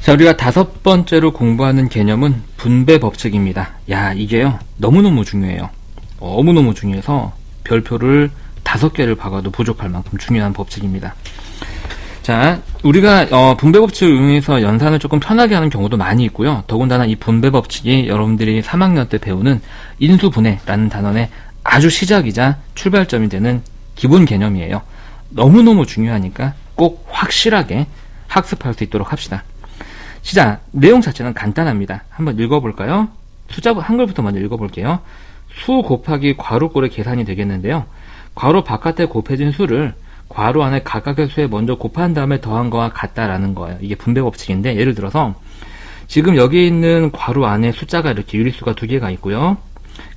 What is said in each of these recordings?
자, 우리가 5번째로 공부하는 개념은 분배 법칙입니다. 야, 이게요, 너무너무 중요해요. 너무너무 중요해서 별표를 5개를 박아도 부족할 만큼 중요한 법칙입니다. 자, 우리가 분배 법칙을 이용해서 연산을 조금 편하게 하는 경우도 많이 있고요. 더군다나 이 분배 법칙이 여러분들이 3학년 때 배우는 인수분해라는 단원의 아주 시작이자 출발점이 되는 기본 개념이에요. 너무너무 중요하니까 꼭 확실하게 학습할 수 있도록 합시다. 시작! 내용 자체는 간단합니다. 한번 읽어볼까요? 숫자 한글부터 먼저 읽어볼게요. 수 곱하기 괄호꼴의 계산이 되겠는데요. 괄호 바깥에 곱해진 수를 괄호 안에 각각의 수에 먼저 곱한 다음에 더한 거와 같다라는 거예요. 이게 분배 법칙인데, 예를 들어서 지금 여기 있는 괄호 안에 숫자가 이렇게 유리수가 2개가 있고요.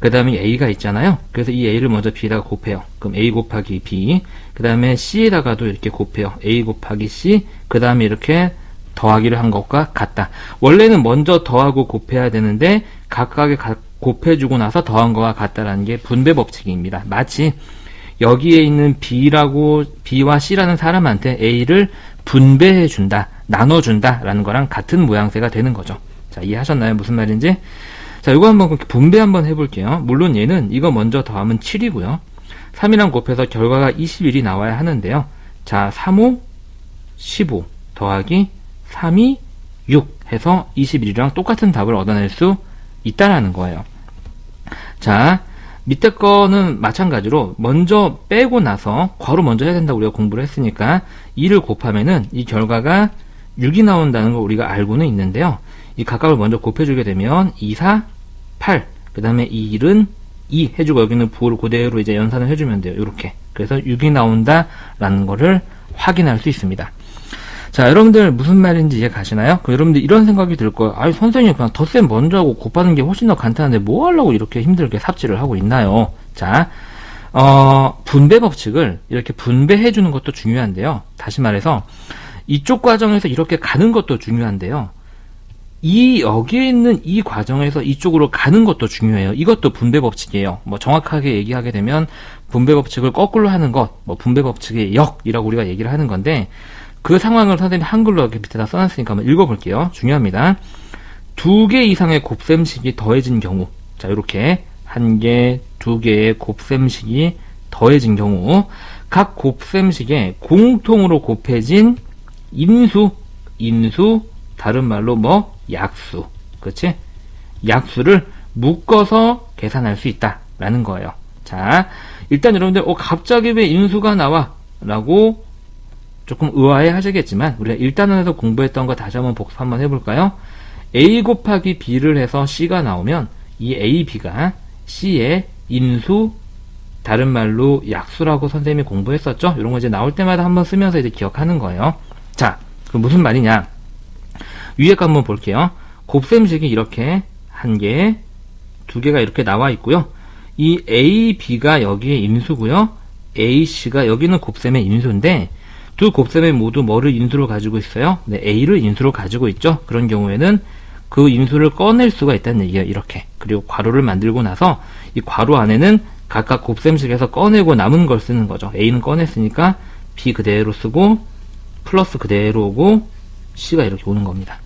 그 다음에 A가 있잖아요. 그래서 이 A를 먼저 B에다가 곱해요. 그럼 A 곱하기 B. 그 다음에 C에다가도 이렇게 곱해요. A 곱하기 C. 그 다음에 이렇게 더하기를 한 것과 같다. 원래는 먼저 더하고 곱해야 되는데 각각의 곱해주고 나서 더한 것과 같다라는 게 분배 법칙입니다. 마치 여기에 있는 B와 C라는 사람한테 A를 분배해준다, 나눠준다 라는 거랑 같은 모양새가 되는 거죠. 자, 이해하셨나요? 무슨 말인지? 자, 이거 한번 분배 한번 해볼게요. 물론 얘는 이거 먼저 더하면 7이고요. 3이랑 곱해서 결과가 21이 나와야 하는데요. 자, 3호 15 더하기 3이 6 해서 21이랑 똑같은 답을 얻어낼 수 있다라는 거예요. 자, 밑에 거는 마찬가지로 먼저 빼고 나서 괄호 먼저 해야 된다고 우리가 공부를 했으니까 2를 곱하면은 이 결과가 6이 나온다는 거 우리가 알고는 있는데요. 이 각각을 먼저 곱해주게 되면 2, 4, 8, 그 다음에 이 1은 2 해주고 여기는 9를 그대로 이제 연산을 해주면 돼요. 이렇게. 그래서 6이 나온다라는 거를 확인할 수 있습니다. 자, 여러분들 무슨 말인지 이해 가시나요? 여러분들 이런 생각이 들 거예요. 아니, 선생님 그냥 덧셈 먼저 하고 곱하는 게 훨씬 더 간단한데 뭐 하려고 이렇게 힘들게 삽질을 하고 있나요? 자, 분배 법칙을 이렇게 분배해 주는 것도 중요한데요. 다시 말해서 이쪽 과정에서 이렇게 가는 것도 중요한데요. 여기에 있는 이 과정에서 이쪽으로 가는 것도 중요해요. 이것도 분배 법칙이에요. 뭐 정확하게 얘기하게 되면 분배 법칙을 거꾸로 하는 것, 뭐 분배 법칙의 역이라고 우리가 얘기를 하는 건데, 그 상황을 선생님이 한글로 이렇게 밑에다 써놨으니까 한번 읽어볼게요. 중요합니다. 2개 이상의 곱셈식이 더해진 경우, 자, 이렇게 1개, 2개의 곱셈식이 더해진 경우, 각 곱셈식에 공통으로 곱해진 인수, 다른 말로 뭐 약수, 그렇지? 약수를 묶어서 계산할 수 있다라는 거예요. 자, 일단 여러분들 갑자기 왜 인수가 나와? 라고 조금 의아해 하시겠지만 우리가 1단원에서 공부했던 거 다시 한번 복습 한번 해볼까요? A 곱하기 B를 해서 C가 나오면 이 A, B가 C의 인수, 다른 말로 약수라고 선생님이 공부했었죠? 이런 거 이제 나올 때마다 한번 쓰면서 이제 기억하는 거예요. 자, 그럼 무슨 말이냐? 위에 거 한번 볼게요. 곱셈식이 이렇게 1개, 2개가 이렇게 나와 있고요. 이 A, B가 여기에 인수고요. A, C가 여기는 곱셈의 인수인데 두 곱셈에 모두 뭐를 인수로 가지고 있어요? 네, A를 인수로 가지고 있죠. 그런 경우에는 그 인수를 꺼낼 수가 있다는 얘기예요. 이렇게. 그리고 괄호를 만들고 나서 이 괄호 안에는 각각 곱셈식에서 꺼내고 남은 걸 쓰는 거죠. A는 꺼냈으니까 B 그대로 쓰고 플러스 그대로 오고 C가 이렇게 오는 겁니다.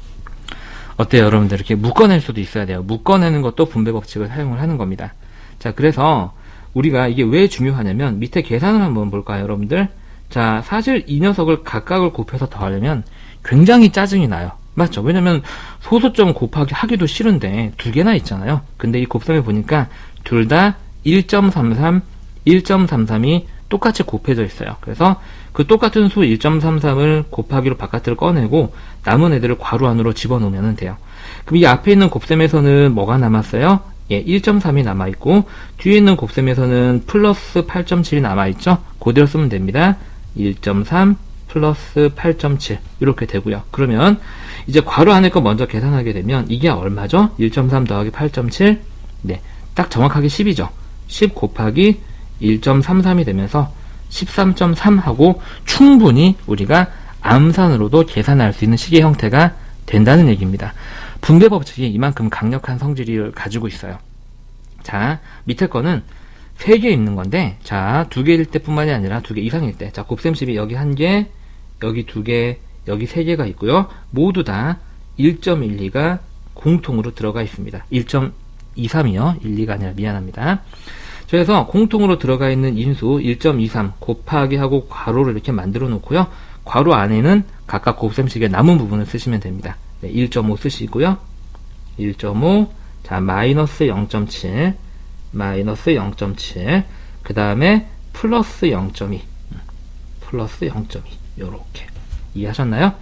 어때요, 여러분들? 이렇게 묶어낼 수도 있어야 돼요. 묶어내는 것도 분배 법칙을 사용을 하는 겁니다. 자, 그래서 우리가 이게 왜 중요하냐면 밑에 계산을 한번 볼까요, 여러분들? 자, 사실 이 녀석을 각각을 곱해서 더하려면 굉장히 짜증이 나요. 맞죠? 왜냐면 소수점 곱하기 하기도 싫은데 2개나 있잖아요. 근데 이 곱셈을 보니까 둘 다 1.33, 1.33이 똑같이 곱해져 있어요. 그래서 그 똑같은 수 1.33을 곱하기로 바깥을 꺼내고 남은 애들을 괄호 안으로 집어넣으면 돼요. 그럼 이 앞에 있는 곱셈에서는 뭐가 남았어요? 예, 1.3이 남아있고 뒤에 있는 곱셈에서는 플러스 8.7이 남아있죠? 그대로 쓰면 됩니다. 1.3 플러스 8.7 이렇게 되고요. 그러면 이제 괄호 안에 거 먼저 계산하게 되면 이게 얼마죠? 1.3 더하기 8.7 네, 딱 정확하게 10이죠. 10 곱하기 1.33이 되면서 13.3 하고 충분히 우리가 암산으로도 계산할 수 있는 식의 형태가 된다는 얘기입니다. 분배 법칙이 이만큼 강력한 성질을 가지고 있어요. 자, 밑에 거는 3개 있는 건데, 자, 2개일 때뿐만이 아니라 2개 이상일 때, 자, 곱셈 10이 여기 1개, 여기 2개, 여기 3개가 있고요. 모두 다 1.12가 공통으로 들어가 있습니다. 1.23이요. 1, 2가 아니라 미안합니다. 그래서 공통으로 들어가 있는 인수 1.23 곱하기 하고 괄호를 이렇게 만들어 놓고요. 괄호 안에는 각각 곱셈식의 남은 부분을 쓰시면 됩니다. 네, 1.5 쓰시고요. 1.5, 자, 마이너스 0.7, 마이너스 0.7, 그 다음에 플러스 0.2, 플러스 0.2, 요렇게. 이해하셨나요?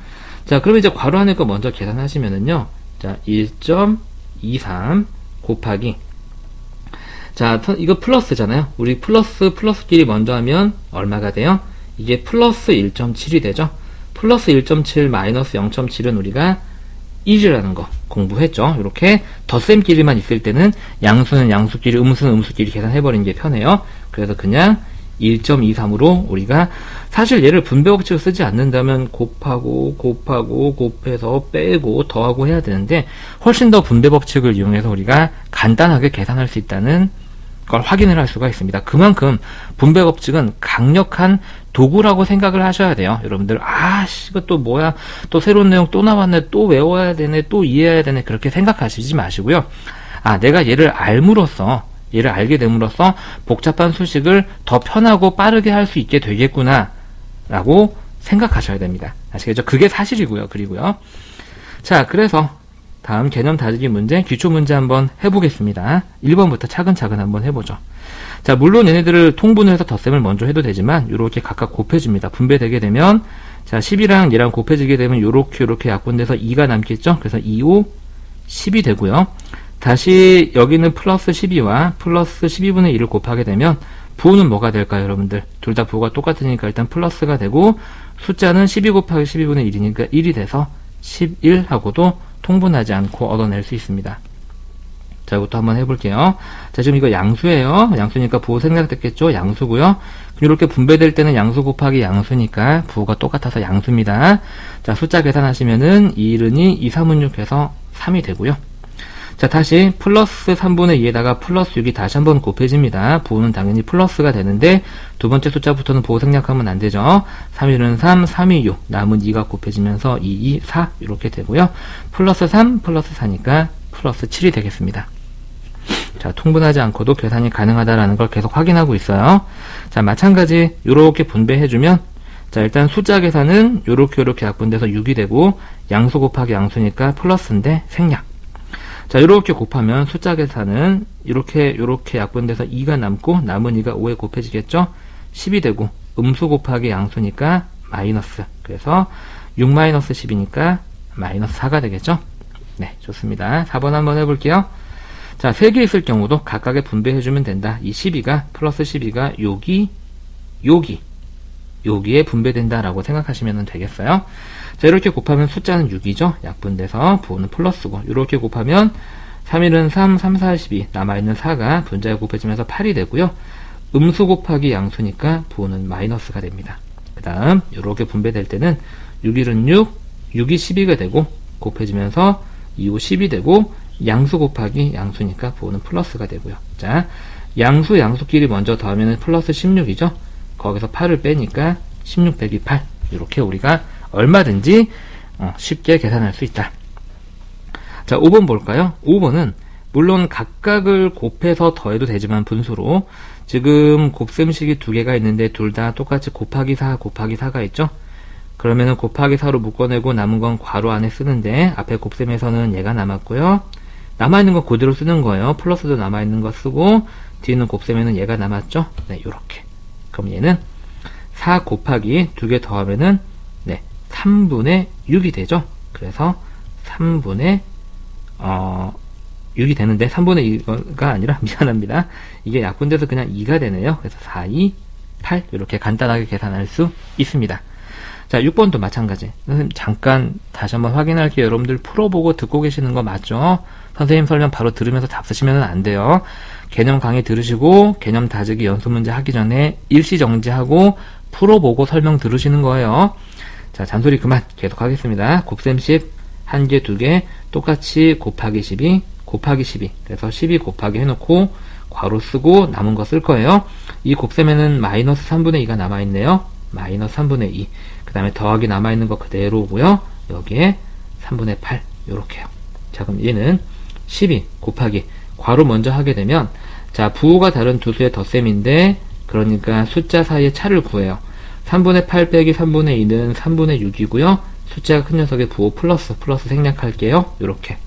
자, 그러면 이제 괄호 안에 거 먼저 계산하시면은요. 자, 1.23 곱하기. 자, 이거 플러스잖아요. 우리 플러스끼리 먼저 하면 얼마가 돼요? 이게 플러스 1.7이 되죠? 플러스 1.7 마이너스 0.7은 우리가 1이라는 거 공부했죠? 이렇게 덧셈끼리만 있을 때는 양수는 양수끼리, 음수는 음수끼리 계산해버리는 게 편해요. 그래서 그냥 1.23으로 우리가 사실 얘를 분배 법칙을 쓰지 않는다면 곱하고 곱해서 빼고 더하고 해야 되는데 훨씬 더 분배 법칙을 이용해서 우리가 간단하게 계산할 수 있다는 걸 확인을 할 수가 있습니다. 그만큼 분배 법칙은 강력한 도구라고 생각을 하셔야 돼요. 여러분들 이거 또 뭐야, 또 새로운 내용 또 나왔네, 또 외워야 되네, 또 이해해야 되네, 그렇게 생각하시지 마시고요. 내가 얘를 알게 됨으로써 복잡한 수식을 더 편하고 빠르게 할 수 있게 되겠구나 라고 생각하셔야 됩니다. 아시겠죠? 그게 사실이고요. 그리고요. 자, 그래서 다음 개념 다지기 문제, 기초 문제 한번 해보겠습니다. 1번부터 차근차근 한번 해보죠. 자, 물론 얘네들을 통분을 해서 덧셈을 먼저 해도 되지만 이렇게 각각 곱해집니다. 분배되게 되면 자, 10이랑 얘랑 곱해지게 되면 요렇게 약분돼서 2가 남겠죠? 그래서 2, 5, 10이 되고요. 다시 여기는 플러스 12와 플러스 12분의 1을 곱하게 되면 부호는 뭐가 될까요, 여러분들? 둘 다 부호가 똑같으니까 일단 플러스가 되고 숫자는 12 곱하기 12분의 1이니까 1이 돼서 11하고도 통분하지 않고 얻어낼 수 있습니다. 자, 이것도 한번 해볼게요. 자, 지금 이거 양수예요. 양수니까 부호 생략됐겠죠? 양수고요. 이렇게 분배될 때는 양수 곱하기 양수니까 부호가 똑같아서 양수입니다. 자, 숫자 계산하시면은 2, 2, 3은 6 해서 3이 되고요. 자, 다시 플러스 3분의 2에다가 플러스 6이 다시 한번 곱해집니다. 부호는 당연히 플러스가 되는데 두 번째 숫자부터는 부호 생략하면 안 되죠. 3, 1은 3, 3, 2, 6. 남은 2가 곱해지면서 2, 2, 4 이렇게 되고요. 플러스 3, 플러스 4니까 플러스 7이 되겠습니다. 자, 통분하지 않고도 계산이 가능하다라는 걸 계속 확인하고 있어요. 자, 마찬가지 요렇게 분배해주면 자, 일단 숫자 계산은 요렇게 약분돼서 6이 되고 양수 곱하기 양수니까 플러스인데 생략. 자, 요렇게 곱하면 숫자 계산은 요렇게 약분돼서 2가 남고 남은 2가 5에 곱해지겠죠? 10이 되고 음수 곱하기 양수니까 마이너스. 그래서 6 마이너스 10이니까 마이너스 4가 되겠죠? 네, 좋습니다. 4번 한번 해볼게요. 자, 3개 있을 경우도 각각에 분배해주면 된다. 이 12가 플러스 12가 여기에 분배된다라고 생각하시면 되겠어요. 자, 이렇게 곱하면 숫자는 6이죠. 약분돼서 부호는 플러스고, 이렇게 곱하면 3, 1은 3, 3, 4, 12 남아있는 4가 분자에 곱해지면서 8이 되고요. 음수 곱하기 양수니까 부호는 마이너스가 됩니다. 그 다음 이렇게 분배될 때는 6, 1은 6, 6이 12가 되고 곱해지면서 2, 5, 10이 되고 양수 곱하기 양수니까 부호는 플러스가 되고요. 자, 양수끼리 먼저 더하면 플러스 16이죠. 거기서 8을 빼니까 16 빼기 8. 이렇게 우리가 얼마든지 쉽게 계산할 수 있다. 자, 5번 볼까요? 5번은 물론 각각을 곱해서 더해도 되지만 분수로 지금 곱셈식이 두 개가 있는데 둘 다 똑같이 곱하기 4가 있죠? 그러면은 곱하기 4로 묶어내고 남은 건 괄호 안에 쓰는데 앞에 곱셈에서는 얘가 남았고요. 남아있는 거 그대로 쓰는 거예요. 플러스도 남아있는 거 쓰고 뒤는 곱셈에는 얘가 남았죠? 네, 요렇게. 그럼 얘는 4 곱하기 2개 더하면은 3분의 6이 되죠. 그래서 3분의 6이 되는데 3분의 2가 아니라 미안합니다. 이게 약분돼서 그냥 2가 되네요. 그래서 4, 2, 8 이렇게 간단하게 계산할 수 있습니다. 자, 6번도 마찬가지. 선생님 잠깐 다시 한번 확인할게요. 여러분들 풀어보고 듣고 계시는 거 맞죠? 선생님 설명 바로 들으면서 답 쓰시면 안 돼요. 개념 강의 들으시고 개념 다지기 연습 문제 하기 전에 일시 정지하고 풀어보고 설명 들으시는 거예요. 자, 잔소리 그만 계속 하겠습니다. 곱셈10 1개 2개 똑같이 곱하기 12 그래서 12 곱하기 해놓고 괄호 쓰고 남은 거 쓸 거예요. 이 곱셈에는 마이너스 3분의 2가 남아있네요. 마이너스 3분의 2. 그 다음에 더하기 남아있는 거 그대로고요. 여기에 3분의 8 요렇게요. 자, 그럼 얘는 12 곱하기 괄호 먼저 하게 되면, 자, 부호가 다른 두 수의 덧셈인데, 그러니까 숫자 사이의 차를 구해요. 3분의 8 빼기 3분의 2는 3분의 6이고요. 숫자가 큰 녀석의 부호 플러스 생략할게요. 요렇게.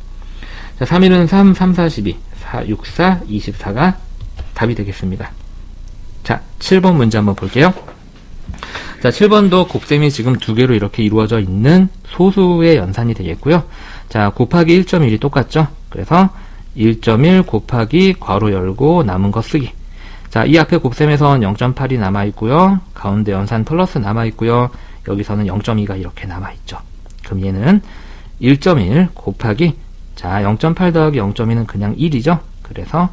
자, 3, 1은 3, 3, 4, 12, 4, 6, 4, 24가 답이 되겠습니다. 자, 7번 문제 한번 볼게요. 자, 7번도 곱셈이 지금 두 개로 이렇게 이루어져 있는 소수의 연산이 되겠고요. 자, 곱하기 1.1이 똑같죠? 그래서 1.1 곱하기 괄호 열고 남은 거 쓰기. 자, 이 앞에 곱셈에선 0.8이 남아있고요. 가운데 연산 플러스 남아있고요. 여기서는 0.2가 이렇게 남아있죠. 그럼 얘는 1.1 곱하기, 자, 0.8 더하기 0.2는 그냥 1이죠. 그래서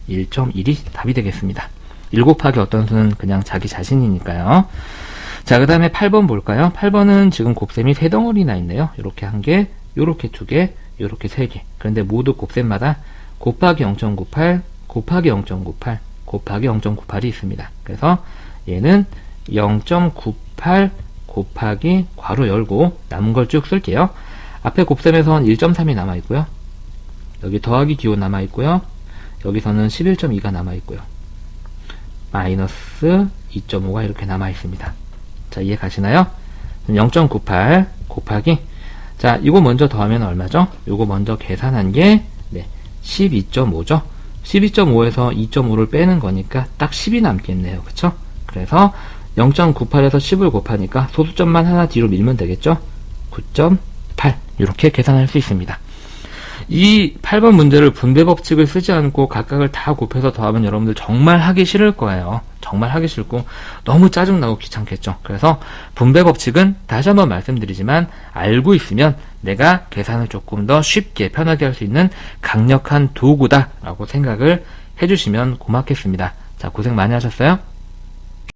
1.1이 답이 되겠습니다. 1 곱하기 어떤 수는 그냥 자기 자신이니까요. 자, 그 다음에 8번 볼까요? 8번은 지금 곱셈이 3덩어리나 있네요. 요렇게 한 개, 요렇게 2개, 요렇게 3개. 그런데 모두 곱셈마다 곱하기 0.98, 곱하기 0.98, 곱하기 0.98이 있습니다. 그래서 얘는 0.98 곱하기 괄호 열고 남은 걸 쭉 쓸게요. 앞에 곱셈에선 1.3이 남아있고요. 여기 더하기 기호 남아있고요. 여기서는 11.2가 남아있고요. 마이너스 2.5가 이렇게 남아있습니다. 자, 이해 가시나요? 0.98 곱하기, 자, 이거 먼저 더하면 얼마죠? 이거 먼저 계산한 게 12.5죠. 12.5에서 2.5를 빼는 거니까 딱 10이 남겠네요. 그쵸? 그래서 0.98에서 10을 곱하니까 소수점만 하나 뒤로 밀면 되겠죠? 9.8 이렇게 계산할 수 있습니다. 이 8번 문제를 분배 법칙을 쓰지 않고 각각을 다 곱해서 더하면 여러분들 정말 하기 싫을 거예요. 정말 하기 싫고 너무 짜증나고 귀찮겠죠. 그래서 분배 법칙은 다시 한번 말씀드리지만 알고 있으면 내가 계산을 조금 더 쉽게 편하게 할 수 있는 강력한 도구다 라고 생각을 해주시면 고맙겠습니다. 자, 고생 많이 하셨어요.